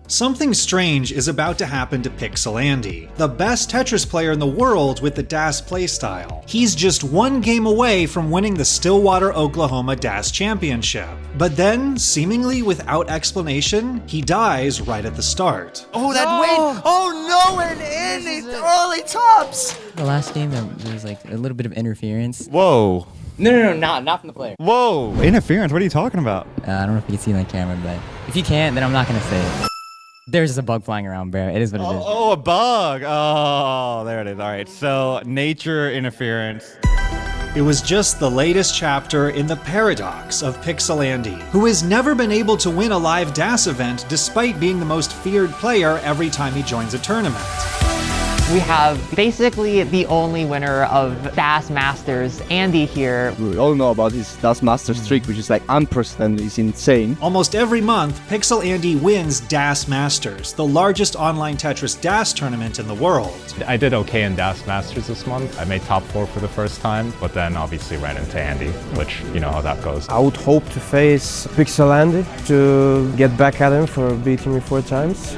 Something strange is about to happen to PixelAndy, the best Tetris player in the world with the DAS playstyle. He's just one game away from winning the Stillwater, Oklahoma DAS Championship. But then, seemingly without explanation, he dies right at the start. Oh, that wait! Oh no, and in it's early tops! The last game, there was like a little bit of interference. Whoa. No, not from the player. Whoa. Interference? What are you talking about? I don't know if you can see it on camera, but if you can't, then I'm not gonna say it. There's just a bug flying around, bro. It is what it is. Oh, a bug. Oh, there it is. All right. So, nature interference. It was just the latest chapter in the paradox of PixelAndy, who has never been able to win a live DAS event despite being the most feared player every time he joins a tournament. We have basically the only winner of DAS Masters, Andy here. We all know about his DAS Masters streak, which is like unprecedented, it's insane. Almost every month, PixelAndy wins DAS Masters, the largest online Tetris DAS tournament in the world. I did okay in DAS Masters this month. I made top 4 for the first time, but then obviously ran into Andy, which you know how that goes. I would hope to face PixelAndy to get back at him for beating me 4 times.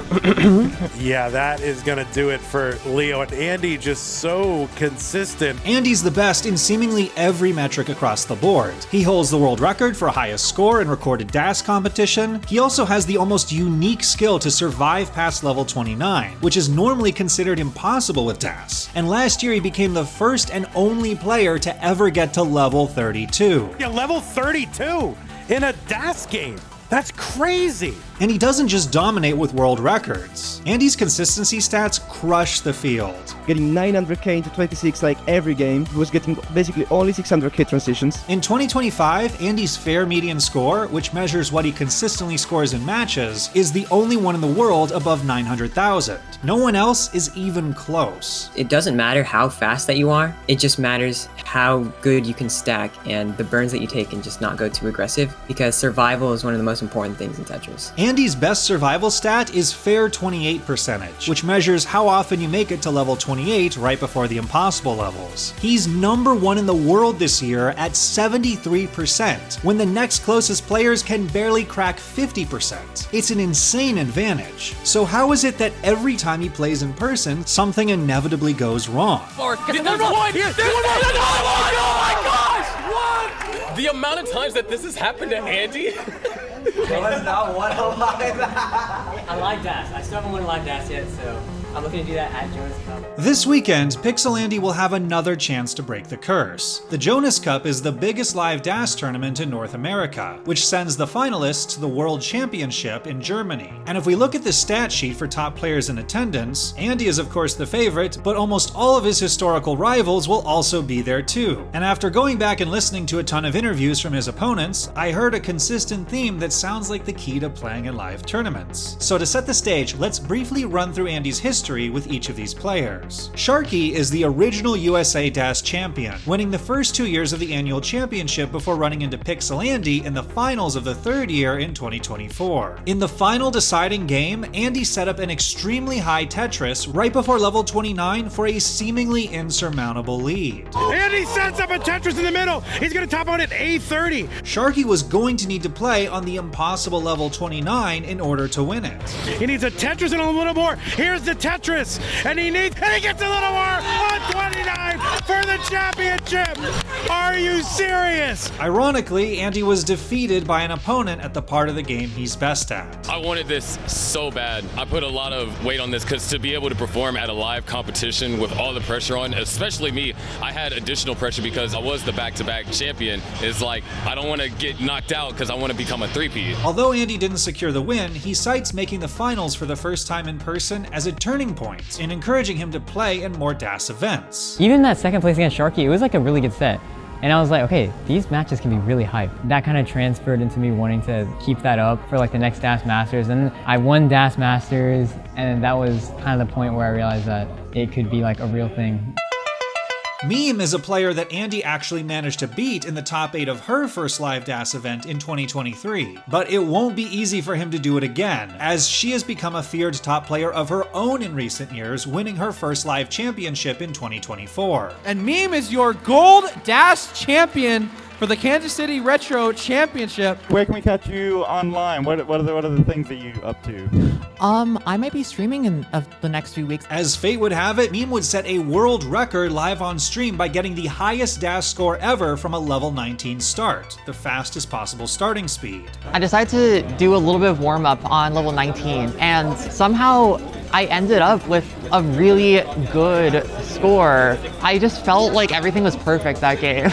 Yeah, that is gonna do it for Leo, and Andy just so consistent. Andy's the best in seemingly every metric across the board. He holds the world record for highest score in recorded DAS competition. He also has the almost unique skill to survive past level 29, which is normally considered impossible with DAS. And last year he became the first and only player to ever get to level 32. Yeah, level 32 in a DAS game. That's crazy. And he doesn't just dominate with world records. Andy's consistency stats crush the field. Getting 900k into 26 like every game, he was getting basically only 600k transitions. In 2025, Andy's fair median score, which measures what he consistently scores in matches, is the only one in the world above 900,000. No one else is even close. It doesn't matter how fast that you are, it just matters how good you can stack and the burns that you take and just not go too aggressive, because survival is one of the most important things in Tetris. Andy's best survival stat is fair 28 percentage, which measures how often you make it to level 28 right before the impossible levels. He's #1 in the world this year at 73%, when the next closest players can barely crack 50%. It's an insane advantage. So how is it that every time he plays in person, something inevitably goes wrong? Oh my gosh! What? The amount of times that this has happened to Andy? Was not one alive. I like DAS. I still haven't won a live DAS yet, so I'm looking to do that at Jonas Cup. This weekend, PixelAndy will have another chance to break the curse. The Jonas Cup is the biggest live DAS tournament in North America, which sends the finalists to the World Championship in Germany. And if we look at the stat sheet for top players in attendance, Andy is of course the favorite, but almost all of his historical rivals will also be there too. And after going back and listening to a ton of interviews from his opponents, I heard a consistent theme that sounds like the key to playing in live tournaments. So to set the stage, let's briefly run through Andy's history with each of these players. Sharky is the original USA DAS champion, winning the first 2 years of the annual championship before running into PixelAndy in the finals of the 3rd year in 2024. In the final deciding game, Andy set up an extremely high Tetris right before level 29 for a seemingly insurmountable lead. Andy sets up a Tetris in the middle. He's gonna top out at A30. Sharky was going to need to play on the impossible level 29 in order to win it. He needs a Tetris and a little more. Here's the Tetris, and he gets a little more. 129 for the championship. Are you serious? Ironically, Andy was defeated by an opponent at the part of the game he's best at. I wanted this so bad. I put a lot of weight on this because to be able to perform at a live competition with all the pressure on, especially me, I had additional pressure because I was the back-to-back champion. It's like, I don't want to get knocked out because I want to become a three-peat. Although Andy didn't secure the win, he cites making the finals for the first time in person as a turning point in encouraging him to play in more DAS events. Even that second place against Sharky, it was like a really good set. And I was like, okay, these matches can be really hype. That kind of transferred into me wanting to keep that up for like the next DAS Masters. And I won DAS Masters, and that was kind of the point where I realized that it could be like a real thing. Meme is a player that Andy actually managed to beat in the top 8 of her first live DAS event in 2023. But it won't be easy for him to do it again, as she has become a feared top player of her own in recent years, winning her first live championship in 2024. And Meme is your gold DAS champion for the Kansas City Retro Championship. Where can we catch you online? What are the things that you up to? I might be streaming in the next few weeks. As fate would have it, Meme would set a world record live on stream by getting the highest dash score ever from a level 19 start, the fastest possible starting speed. I decided to do a little bit of warm-up on level 19, and somehow I ended up with a really good score. I just felt like everything was perfect that game.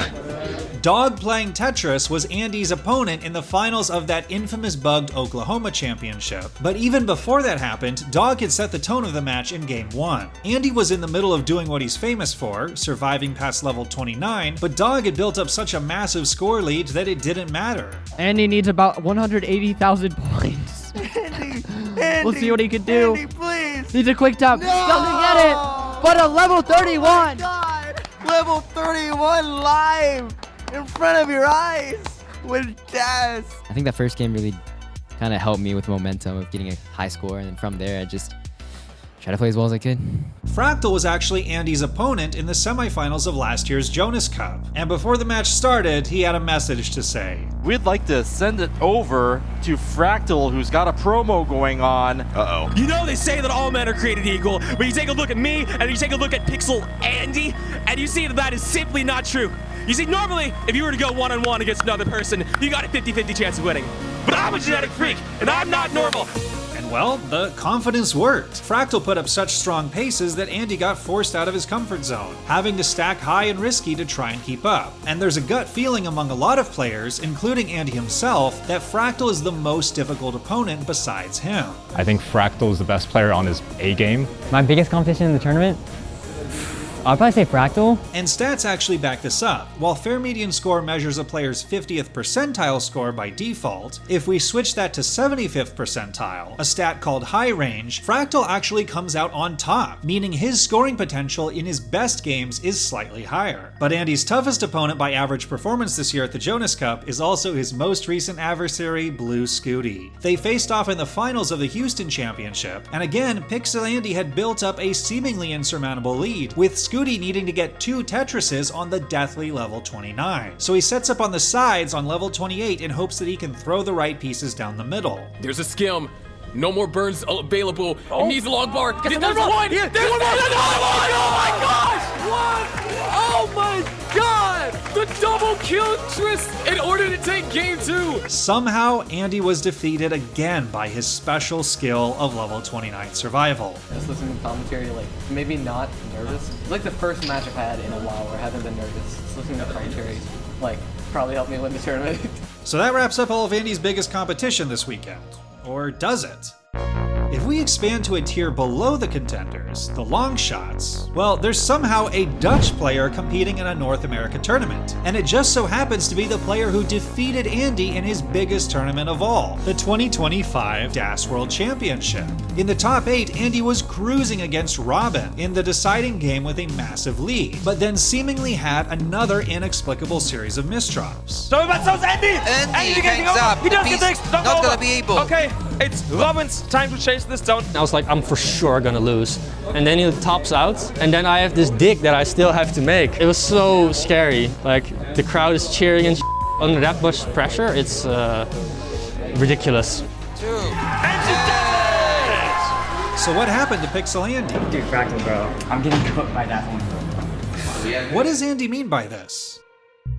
Dog playing Tetris was Andy's opponent in the finals of that infamous bugged Oklahoma championship. But even before that happened, Dog had set the tone of the match in game 1. Andy was in the middle of doing what he's famous for, surviving past level 29, but Dog had built up such a massive score lead that it didn't matter. Andy needs about 180,000 points. We'll see what he can do. Andy, please. Needs a quick tap. No! Doesn't get it. But a level 31. God. Level 31 live in front of your eyes with Daz. I think that first game really kind of helped me with momentum of getting a high score, and then from there I just tried to play as well as I could. Fractal was actually Andy's opponent in the semifinals of last year's Jonas Cup, and before the match started, he had a message to say. We'd like to send it over to Fractal, who's got a promo going on. Uh-oh. You know they say that all men are created equal, but you take a look at me, and you take a look at PixelAndy, and you see that that is simply not true. You see, normally, if you were to go one-on-one against another person, you got a 50-50 chance of winning. But I'm a genetic freak, and I'm not normal. And well, the confidence worked. Fractal put up such strong paces that Andy got forced out of his comfort zone, having to stack high and risky to try and keep up. And there's a gut feeling among a lot of players, including Andy himself, that Fractal is the most difficult opponent besides him. I think Fractal is the best player on his A game. My biggest competition in the tournament? I'll probably say Fractal. And stats actually back this up. While fair median score measures a player's 50th percentile score by default, if we switch that to 75th percentile, a stat called high range, Fractal actually comes out on top, meaning his scoring potential in his best games is slightly higher. But Andy's toughest opponent by average performance this year at the Jonas Cup is also his most recent adversary, Blue Scooty. They faced off in the finals of the Houston Championship, and again, PixelAndy had built up a seemingly insurmountable lead, with Scooty needing to get 2 Tetrises on the deathly level 29. So he sets up on the sides on level 28 in hopes that he can throw the right pieces down the middle. There's a skim. No more burns available. It needs a long bar. There's one. Yeah, there's one more. Oh my gosh! What? Oh my god! The double kill Tris in order to take game 2. Somehow, Andy was defeated again by his special skill of level 29 survival. Just listening to commentary, like, maybe not nervous. It's like the first match I've had in a while where I haven't been nervous. Just listening to commentary, like, probably helped me win the tournament. So that wraps up all of Andy's biggest competition this weekend. Or does it? If we expand to a tier below the contenders, the long shots, well, there's somehow a Dutch player competing in a North America tournament, and it just so happens to be the player who defeated Andy in his biggest tournament of all, the 2025 DAS World Championship. In the top 8, Andy was cruising against Robin in the deciding game with a massive lead, but then seemingly had another inexplicable series of misdrops. So Andy! Andy hangs up. He does get next. Not gonna be able. Okay, it's Robin's time to chase this down. I was like, I'm for sure gonna lose. And then he tops out, and then I have this dig that I still have to make. It was so scary. Like, the crowd is cheering and under that much pressure, it's ridiculous. So what happened to PixelAndy? Dude, Fractal, bro. I'm getting cooked by that one. What does Andy mean by this?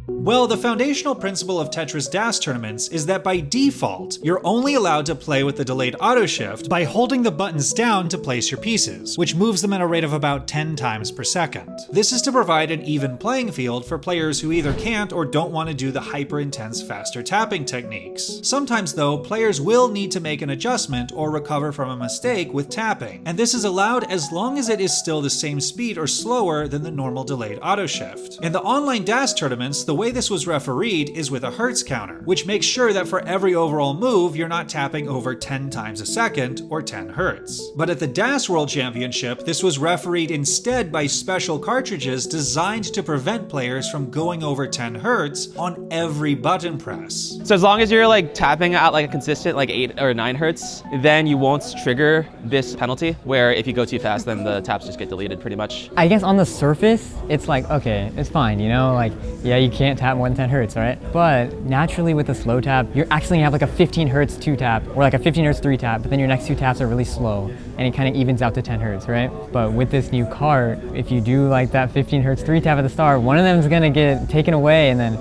Well, the foundational principle of Tetris DAS tournaments is that by default, you're only allowed to play with the delayed auto shift by holding the buttons down to place your pieces, which moves them at a rate of about 10 times per second. This is to provide an even playing field for players who either can't or don't want to do the hyper-intense faster tapping techniques. Sometimes though, players will need to make an adjustment or recover from a mistake with tapping, and this is allowed as long as it is still the same speed or slower than the normal delayed auto shift. In the online DAS tournaments, the way this was refereed is with a hertz counter, which makes sure that for every overall move, you're not tapping over 10 times a second or 10 hertz. But at the DAS World Championship, this was refereed instead by special cartridges designed to prevent players from going over 10 hertz on every button press. So as long as you're like tapping at like a consistent like 8 or 9 hertz, then you won't trigger this penalty, where if you go too fast, then the taps just get deleted pretty much. I guess on the surface, it's like, okay, it's fine, you know, like, yeah, you can't can't tap more than 10 hertz, right? But naturally with a slow tap, you're actually gonna have like a 15 hertz 2 tap or like a 15 hertz 3 tap, but then your next 2 taps are really slow and it kind of evens out to 10 hertz, right? But with this new cart, if you do like that 15 hertz 3 tap at the start, one of them is gonna get taken away, and then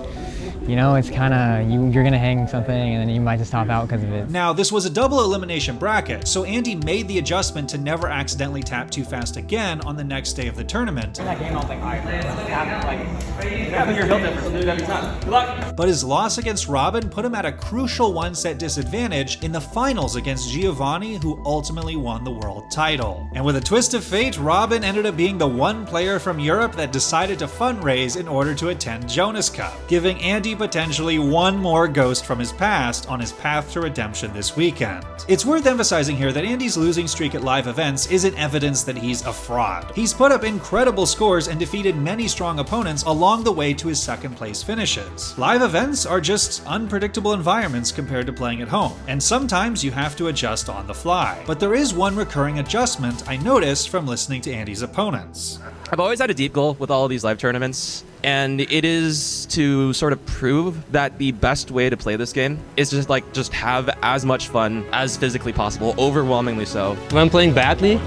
you know, it's kind of, you're gonna hang something and then you might just top out because of it. Now, this was a double elimination bracket, so Andy made the adjustment to never accidentally tap too fast again on the next day of the tournament. In that game, I was like, all right, I think you're built different, so do it every time. Good luck. But his loss against Robin put him at a crucial one-set disadvantage in the finals against Giovanni, who ultimately won the world title. And with a twist of fate, Robin ended up being the one player from Europe that decided to fundraise in order to attend Jonas Cup, giving Andy potentially one more ghost from his past on his path to redemption this weekend. It's worth emphasizing here that Andy's losing streak at live events isn't evidence that he's a fraud. He's put up incredible scores and defeated many strong opponents along the way to his second place finishes. Live events are just unpredictable environments compared to playing at home, and sometimes you have to adjust on the fly. But there is one recurring adjustment I noticed from listening to Andy's opponents. I've always had a deep goal with all of these live tournaments, and it is to sort of prove that the best way to play this game is just have as much fun as physically possible, overwhelmingly so. When I'm playing badly,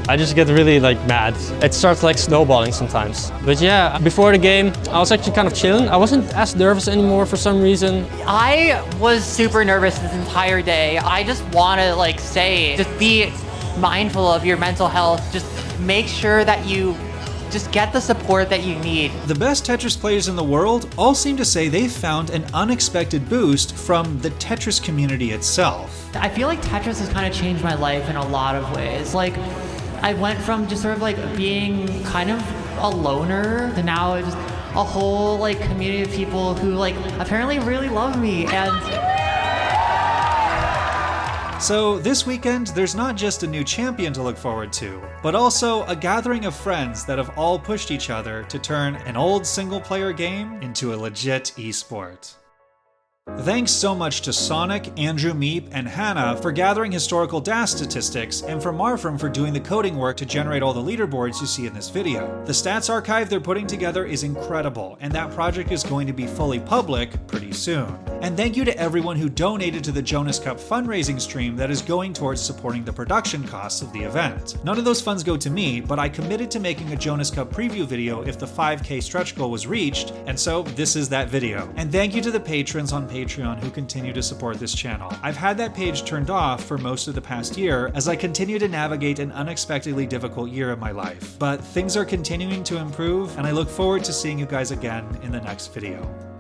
I just get really mad. It starts snowballing sometimes. But yeah, before the game, I was actually kind of chilling. I wasn't as nervous anymore for some reason. I was super nervous this entire day. I just want to say, just be mindful of your mental health. Just make sure that you just get the support that you need. The best Tetris players in the world all seem to say they've found an unexpected boost from the Tetris community itself. I feel like Tetris has kind of changed my life in a lot of ways. I went from just sort of being kind of a loner to now just a whole community of people who apparently really love me. And so this weekend, there's not just a new champion to look forward to, but also a gathering of friends that have all pushed each other to turn an old single-player game into a legit esport. Thanks so much to Sonic, Andrew Meep, and Hannah for gathering historical DAS statistics, and for Marfram for doing the coding work to generate all the leaderboards you see in this video. The stats archive they're putting together is incredible, and that project is going to be fully public pretty soon. And thank you to everyone who donated to the Jonas Cup fundraising stream that is going towards supporting the production costs of the event. None of those funds go to me, but I committed to making a Jonas Cup preview video if the 5K stretch goal was reached, and so this is that video. And thank you to the patrons on Patreon who continue to support this channel. I've had that page turned off for most of the past year as I continue to navigate an unexpectedly difficult year of my life. But things are continuing to improve, and I look forward to seeing you guys again in the next video.